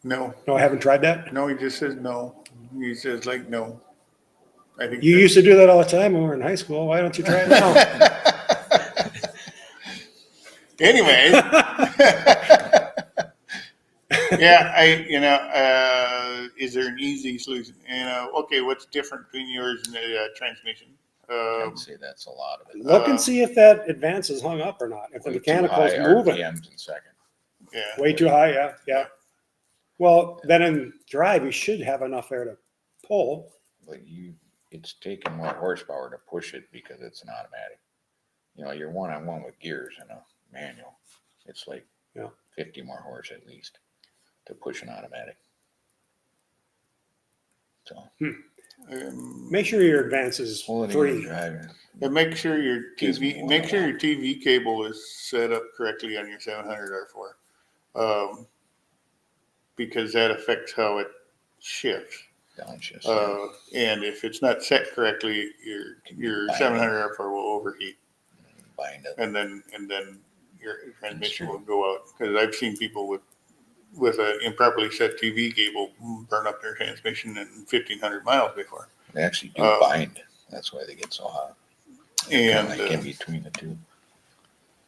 No, No, I haven't tried that. no, he just says no. He says like, no. I think You used to do that all the time when we were in high school. Why don't you try it now? Anyway. Yeah, is there an easy solution? Okay, what's different between yours and the transmission? I'd say that's a lot of it. Look and see if that advance is hung up or not. If the Way too mechanical's high moving. RPMs in second. Yeah. Way too high, yeah. Well, then in drive, you should have enough air to pull. But it's taking more horsepower to push it because it's an automatic. You're one-on-one with gears in a manual. It's like 50 more horse at least to push an automatic. So Make sure your advance is free. But make sure your TV cable is set up correctly on your 700 R4, because that affects how it shifts. Downshifts. And if it's not set correctly, your 700 R4 will overheat, Bind it. and then your transmission will go out. Because I've seen people with an improperly set TV cable burn up their transmission in 1,500 miles before. They actually do bind. That's why they get so hot. And Like in between the two.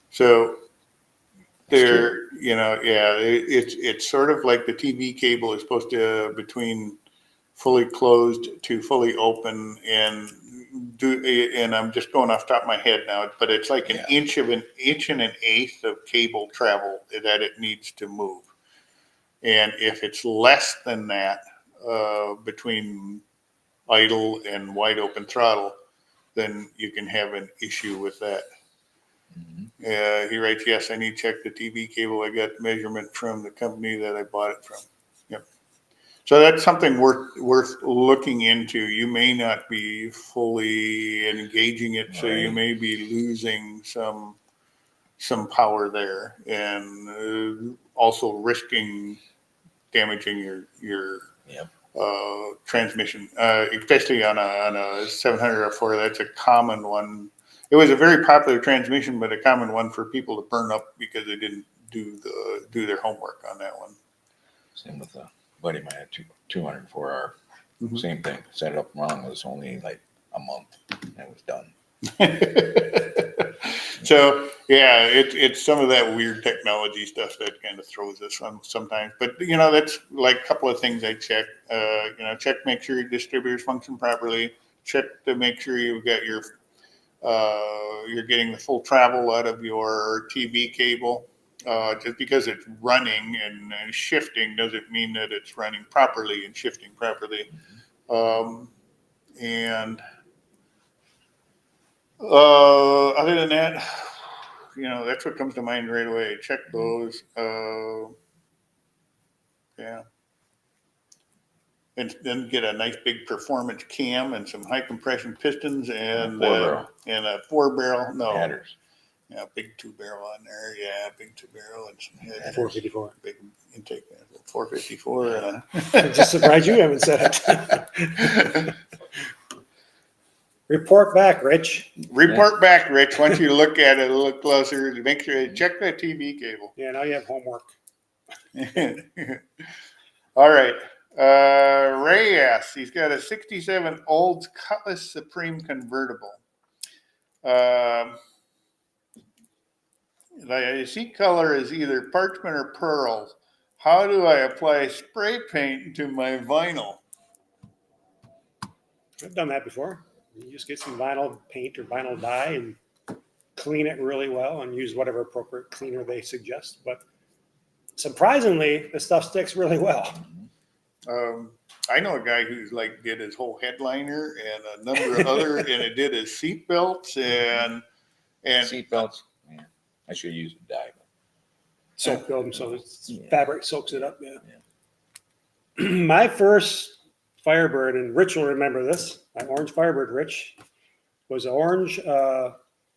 so it's sort of like the TV cable is supposed to between fully closed to fully open, and I'm just going off the top of my head now, but it's like an inch and an eighth of cable travel that it needs to move. And if it's less than that, between idle and wide open throttle, then you can have an issue with that. Mm-hmm. He writes, yes, I need to check the TV cable. I got the measurement from the company that I bought it from. Yep. So that's something worth looking into. You may not be fully engaging it, right. So you may be losing some power there, and also risking damaging your transmission, especially on a 700 R4. That's a common one. It was a very popular transmission, but a common one for people to burn up because they didn't do their homework on that one. Same with a buddy of mine, 204R. Mm-hmm. Same thing. Set it up wrong. It was only like a month, and it was done. So yeah, it's some of that weird technology stuff that kind of throws us on sometimes. But that's like a couple of things I check. Check, make sure your distributors function properly. Check to make sure you've got you're getting the full travel out of your TV cable. Just because it's running and shifting doesn't mean that it's running properly and shifting properly. And other than that, that's what comes to mind right away. Check those. And then get a nice big performance cam and some high compression pistons and a 4-barrel. No. Matters. Yeah, big 2-barrel on there. Yeah, big 2-barrel and some headers. 454. Big intake. 454. I'm just surprised you haven't said it. Report back, Rich. Report back, Rich. Once you look at it a little closer, make sure you check that TV cable. Yeah, now you have homework. All right. Ray asks, he's got a 67 Olds Cutlass Supreme convertible. The seat color is either parchment or pearl. How do I apply spray paint to my vinyl? I've done that before. You just get some vinyl paint or vinyl dye and clean it really well and use whatever appropriate cleaner they suggest. But surprisingly, the stuff sticks really well. I know a guy who's did his whole headliner and a number of other, and it did his seat belts and seat belts. Yeah, I should use a dye. Soak them so fabric soaks it up. Yeah. My first Firebird, and Rich will remember this. My orange Firebird, Rich, was orange,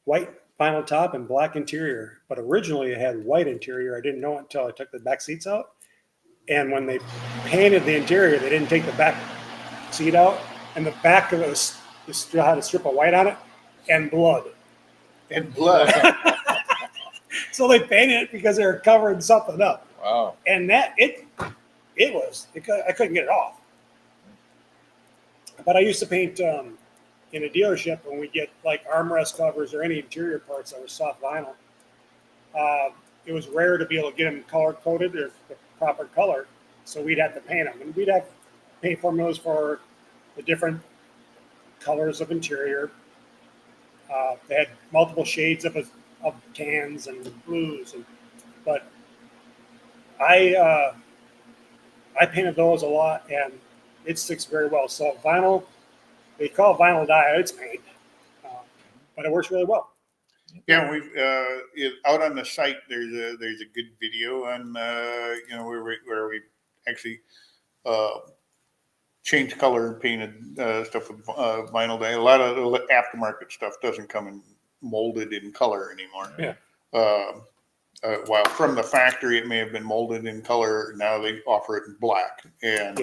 white vinyl top and black interior. But originally it had white interior. I didn't know it until I took the back seats out. And when they painted the interior, they didn't take the back seat out. And the back of it still had a strip of white on it and blood. And blood. So they painted it because they were covering something up. Wow. And that, I couldn't get it off. But I used to paint in a dealership when we get like armrest covers or any interior parts that were soft vinyl. It was rare to be able to get them color coded or the proper color. So we'd have to paint them. And we'd have paint formulas for the different colors of interior. They had multiple shades of tans and blues, but I painted those a lot, and it sticks very well. So vinyl, they call it vinyl dye. It's paint, but it works really well. Yeah, we've out on the site. There's a good video on where we actually changed color and painted stuff with vinyl dye. A lot of the aftermarket stuff doesn't come in molded in color anymore. Yeah. While from the factory it may have been molded in color, now they offer it in black. And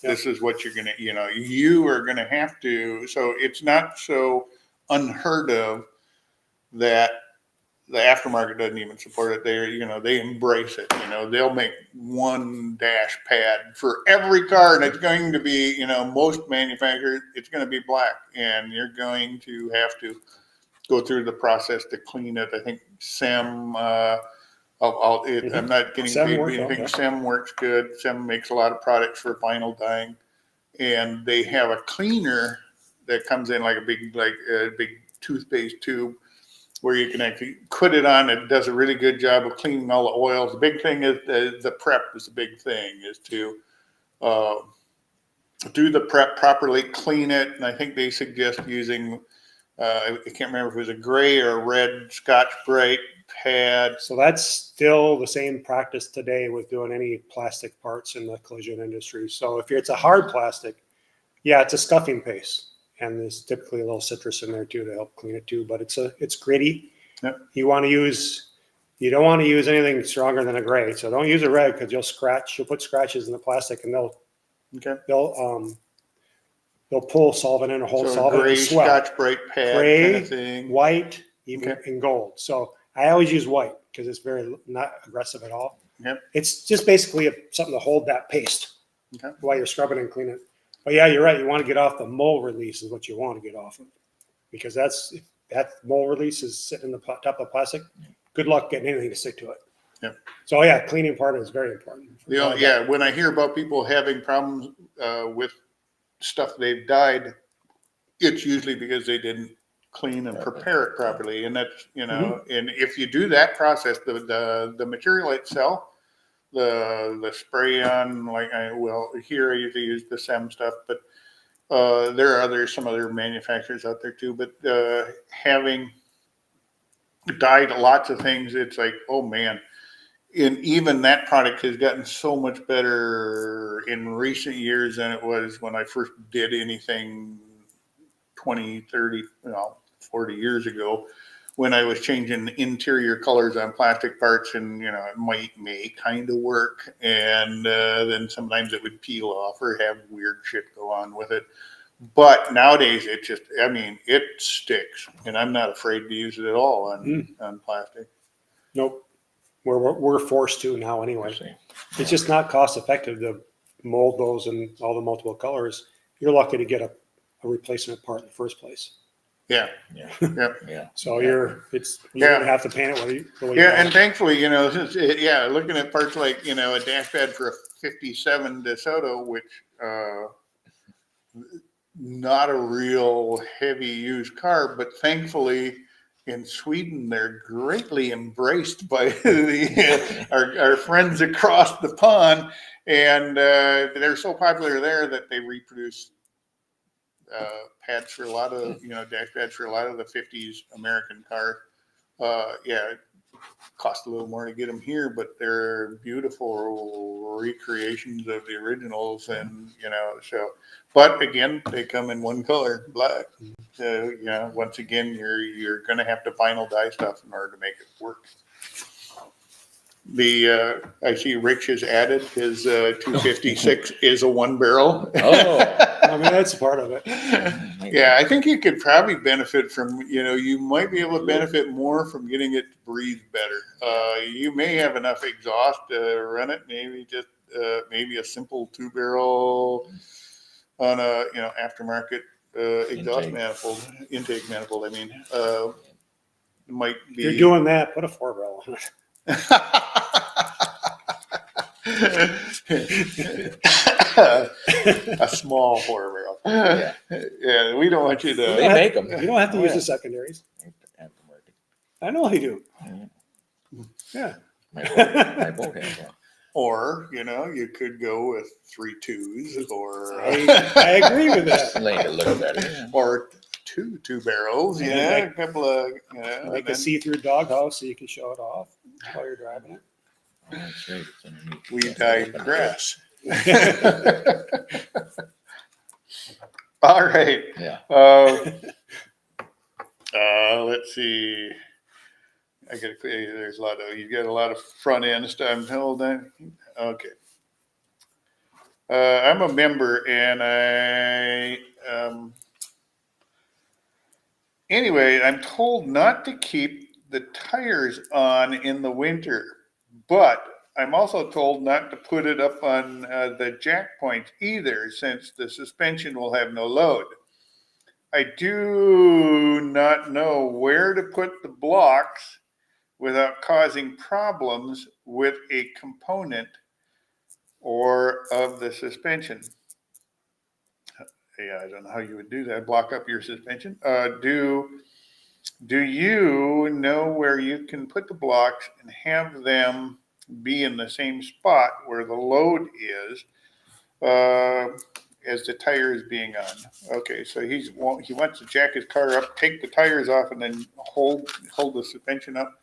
this is what you're gonna, you are gonna have to. So it's not so unheard of that the aftermarket doesn't even support it. They embrace it. They'll make one dash pad for every car, and it's going to be, most manufacturers, it's going to be black, and you're going to have to go through the process to clean it. I think SEM, I'm not getting paid for anything. SEM works good. SEM makes a lot of products for vinyl dyeing, and they have a cleaner that comes in like a big toothpaste tube, where you can actually put it on. It does a really good job of cleaning all the oils. The big thing is the prep is the big thing, is to do the prep properly, clean it. And I think they suggest using, I can't remember if it was a gray or a red Scotch-Brite pad. So that's still the same practice today with doing any plastic parts in the collision industry. So if it's a hard plastic, it's a scuffing paste. And there's typically a little citrus in there too to help clean it too. But it's gritty. Yep. You don't want to use anything stronger than a gray. So don't use a red because you'll put scratches in the plastic, and they'll pull solvent in or hold solvent. Gray, Scotch-Brite pad gray, kind of thing. White, even and gold. So I always use white because it's very not aggressive at all. Yep. It's just basically something to hold that paste while you're scrubbing and cleaning it. But yeah, you're right. You want to get off the mold release is what you want to get off of, because if that mold release is sitting in the top of plastic, good luck getting anything to stick to it. Yeah. So cleaning part is very important. When I hear about people having problems with stuff they've dyed, it's usually because they didn't clean and prepare it properly. And that's, and if you do that process, the material itself, the spray on, here I usually use the SEM stuff, but there are some other manufacturers out there too. But having dyed lots of things, it's like, oh man. And even that product has gotten so much better in recent years than it was when I first did anything 20, 30, 40 years ago, when I was changing interior colors on plastic parts, and it may kind of work, and then sometimes it would peel off or have weird shit go on with it. But nowadays it sticks, and I'm not afraid to use it at all on plastic. Nope, we're forced to now anyway. It's just not cost effective to mold those in all the multiple colors. You're lucky to get a replacement part in the first place. Yeah. So you're gonna have to paint it the way you and thankfully, looking at parts like a dash pad for a '57 DeSoto, which not a real heavy used car, but thankfully in Sweden they're greatly embraced by our friends across the pond, and they're so popular there that they reproduce pads for a lot of dash pads for a lot of the '50s American cars. It cost a little more to get them here, but they're beautiful recreations of the originals, and but again, they come in one color, black. Once again, you're going to have to vinyl dye stuff in order to make it work. I see Rich has added his 256 is a 1 barrel. Oh. I mean, that's a part of it. Yeah, I think you could probably benefit from, you might be able to benefit more from getting it to breathe better. You may have enough exhaust to run it, maybe just maybe a simple 2 barrel on a aftermarket exhaust intake manifold. I mean, might be. If you're doing that, put a 4-barrel on it. A small 4 barrel. Yeah. Yeah, we don't want you to. They make them. You don't have to Oh, use yeah. the secondaries. I know you do. Yeah. My boat has one. Or, you could go with 3 2s or. I agree with that. Make it look better. Or two barrels, a couple of, Make a see-through doghouse so you can show it off while you're driving it. Oh, that's right. It's underneath. We digress. All right. Yeah. Let's see. There's you got a lot of front end stuff. Hold on. Okay. I'm a member and anyway, I'm told not to keep the tires on in the winter, but I'm also told not to put it up on the jack points either, since the suspension will have no load. I do not know where to put the blocks without causing problems with a component or of the suspension. Yeah, I don't know how you would do that. Block up your suspension. Do you know where you can put the blocks and have them be in the same spot where the load is as the tire is being on? Okay, so he wants to jack his car up, take the tires off, and then hold the suspension up.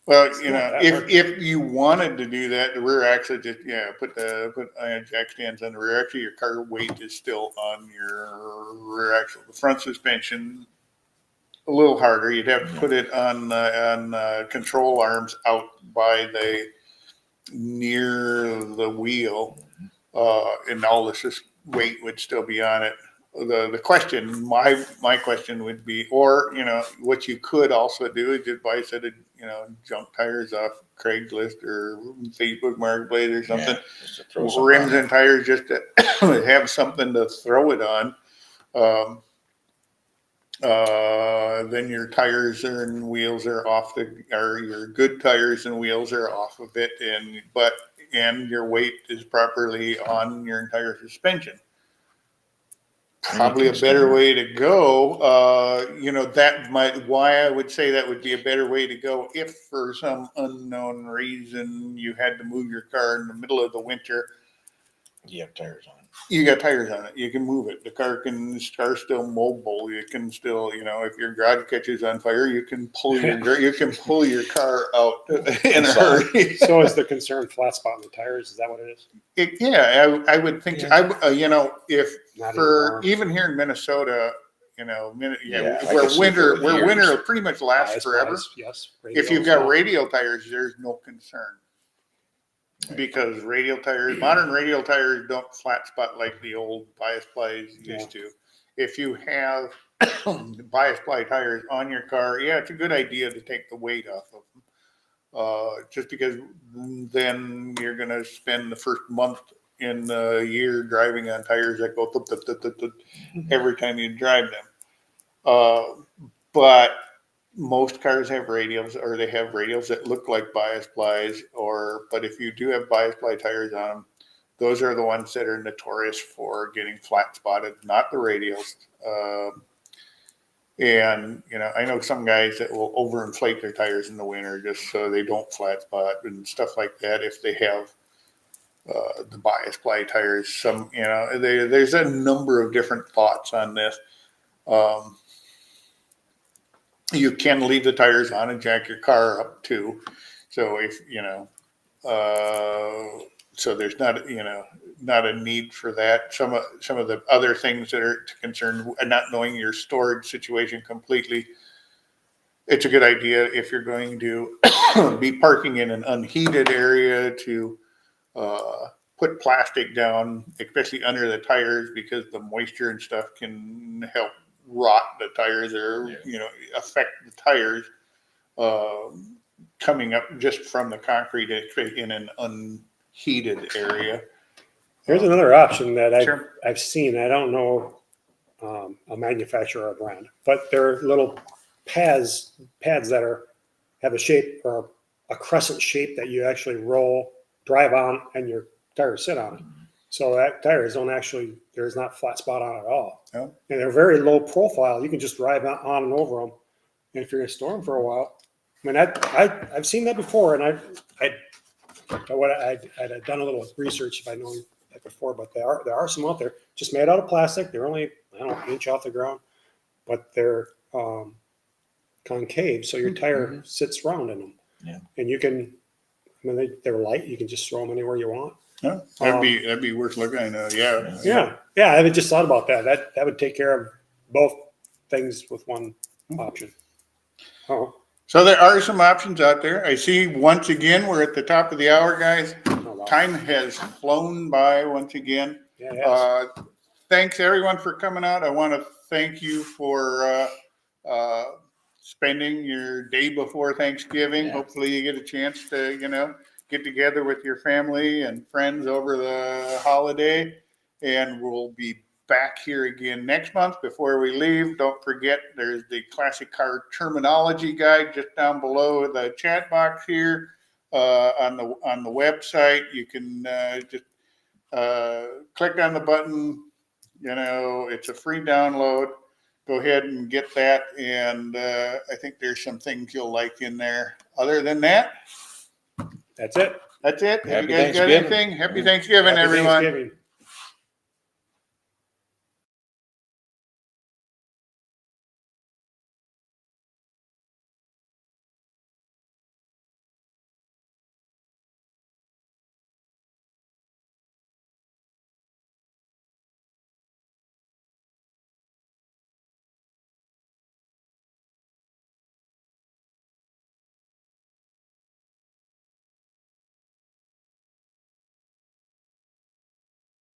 Well, if you wanted to do that, the rear axle just put ion jack stands on the rear axle. Your car weight is still on your rear axle. The front suspension a little harder. You'd have to put it on control arms out by near the wheel, and all the weight would still be on it. The question, my question would be, or what you could also do is just buy a set of junk tires off Craigslist or Facebook Marketplace or something. Yeah, rims and tires just to have something to throw it on. Then your tires and wheels are off your good tires and wheels are off of it, and your weight is properly on your entire suspension. Probably a better way to go. Why I would say that would be a better way to go if for some unknown reason you had to move your car in the middle of the winter. You have tires on it. You got tires on it. You can move it. The car's still mobile. You can still, if your garage catches on fire, you can pull your car out in a hurry. So is the concern flat spot in the tires? Is that what it is? I would think. Yeah. If Not for anymore. even here in Minnesota, I where could see winter for years. pretty much lasts forever. Yes. If you've got radial tires, there's no concern. Because modern radial tires don't flat spot like the old bias plies used to. If you have bias ply tires on your car, it's a good idea to take the weight off of them. Just because then you're going to spend the first month in the year driving on tires that go every time you drive them. But most cars have radials, or they have radials that look like bias plies, but if you do have bias ply tires on them, those are the ones that are notorious for getting flat spotted, not the radials. And I know some guys that will overinflate their tires in the winter just so they don't flat spot and stuff like that. If they have the bias ply tires, there's a number of different thoughts on this. You can leave the tires on and jack your car up too. So if so there's not a need for that. Some of the other things that are concerned, not knowing your storage situation completely. it's a good idea if you're going to be parking in an unheated area to put plastic down, especially under the tires, because the moisture and stuff can help rot the tires or, affect the tires coming up just from the concrete in an unheated area. Here's another option that Sure. I've seen. I don't know a manufacturer or brand, but they're little pads that have a shape or a crescent shape that you actually drive on, and your tires sit on it. So that tires don't actually, there's not flat spot on it at all. Oh. And they're very low profile. You can just drive on and over them. And if you're going to store them for a while, I mean, I've seen that before, and I'd done a little research if I known that before, but there are some out there just made out of plastic. They're only, I don't know, an inch off the ground, but they're concave, so your tire sits round in them. Yeah. And you can, I mean, they're light. You can just throw them anywhere you want. No, that'd be worth looking at. Yeah. I had just thought about that. That would take care of both things with one option. Oh, So there are some options out there. I see once again, we're at the top of the hour, guys. wow. Time has flown by once again. Yeah, it has. Thanks everyone for coming out. I want to thank you for spending your day before Thanksgiving. Yeah. Hopefully you get a chance to, get together with your family and friends over the holiday. And we'll be back here again next month. Before we leave, don't forget there's the classic car terminology guide just down below the chat box here on the website. You can just click on the button. It's a free download. Go ahead and get that, and I think there's some things you'll like in there. Other than that, That's it. that's it. Have Happy you guys got Thanksgiving. anything? Happy Thanksgiving, Happy everyone. Thanksgiving.